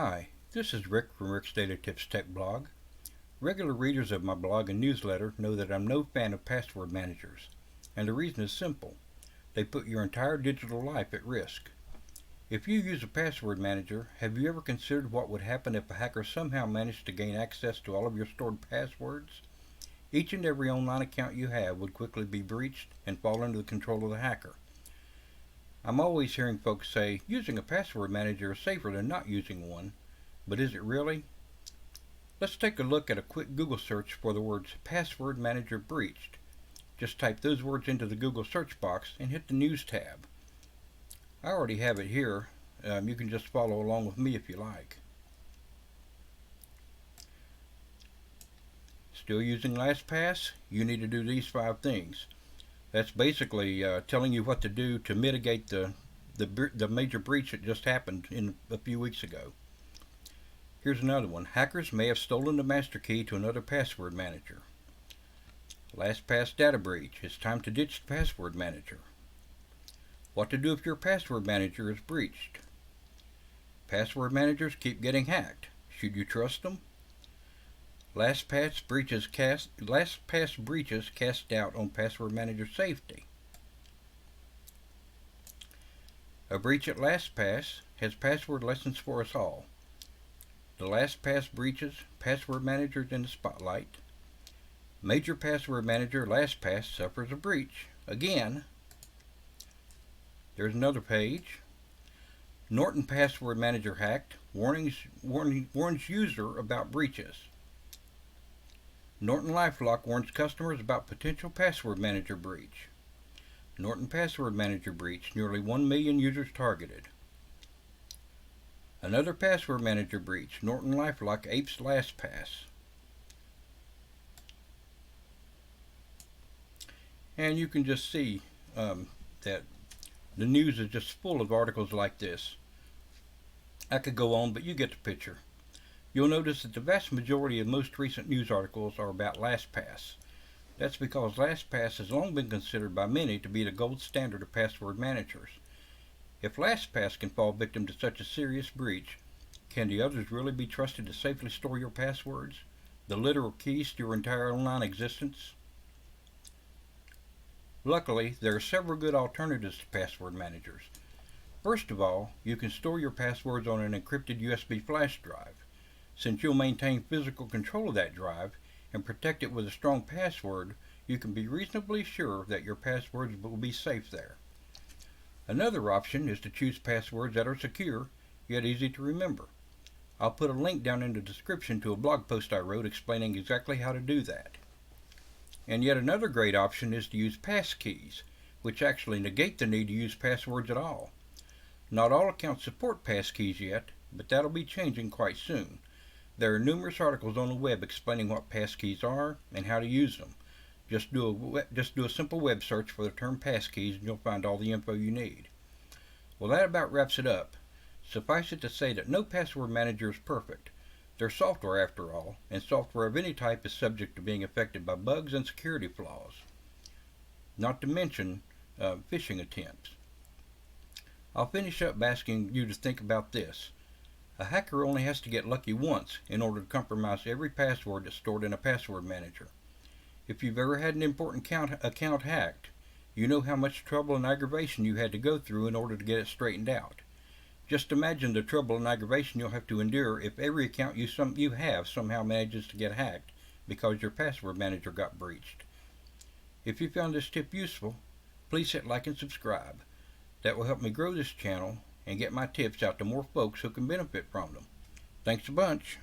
Hi, this is Rick from Rick's Daily Tips Tech blog. Regular readers of my blog and newsletter know that I'm no fan of password managers, and the reason is simple. They put your entire digital life at risk. If you use a password manager, have you ever considered what would happen if a hacker somehow managed to gain access to all of your stored passwords? Each and every online account you have would quickly be breached and fall under the control of the hacker. I'm always hearing folks say using a password manager is safer than not using one, but is it really? Let's take a look at a quick Google search for the words password manager breached. Just type those words into the Google search box and hit the news tab. I already have it here. You can just follow along with me if you like. Still using LastPass? You need to do these 5 things. That's basically telling you what to do to mitigate the major breach that just happened a few weeks ago. Here's another one. Hackers may have stolen the master key to another password manager. LastPass data breach. It's time to ditch the password manager. What to do if your password manager is breached. Password managers keep getting hacked. Should you trust them? LastPass breaches cast doubt on password manager safety. A breach at LastPass has password lessons for us all. The LastPass breaches password managers in the spotlight. Major password manager LastPass suffers a breach. Again. There's another page. Norton password manager hacked. Warns user about breaches. Norton LifeLock warns customers about potential password manager breach. Norton password manager breach. Nearly 1 million users targeted. Another password manager breach. Norton LifeLock apes LastPass. And you can just see that the news is just full of articles like this. I could go on, but you get the picture. You'll notice that the vast majority of most recent news articles are about LastPass. That's because LastPass has long been considered by many to be the gold standard of password managers. If LastPass can fall victim to such a serious breach, can the others really be trusted to safely store your passwords, the literal keys to your entire online existence? Luckily, there are several good alternatives to password managers. First of all, you can store your passwords on an encrypted USB flash drive. Since you'll maintain physical control of that drive and protect it with a strong password, you can be reasonably sure that your passwords will be safe there. Another option is to choose passwords that are secure, yet easy to remember. I'll put a link down in the description to a blog post I wrote explaining exactly how to do that. And yet another great option is to use passkeys, which actually negate the need to use passwords at all. Not all accounts support passkeys yet, but that'll be changing quite soon. There are numerous articles on the web explaining what passkeys are and how to use them. Just do a simple web search for the term passkeys and you'll find all the info you need. Well, that about wraps it up. Suffice it to say that no password manager is perfect. They're software after all, and software of any type is subject to being affected by bugs and security flaws. Not to mention phishing attempts. I'll finish up by asking you to think about this. A hacker only has to get lucky once in order to compromise every password that's stored in a password manager. If you've ever had an important account hacked, you know how much trouble and aggravation you had to go through in order to get it straightened out. Just imagine the trouble and aggravation you'll have to endure if every account you have somehow manages to get hacked because your password manager got breached. If you found this tip useful, please hit like and subscribe. That will help me grow this channel and get my tips out to more folks who can benefit from them. Thanks a bunch.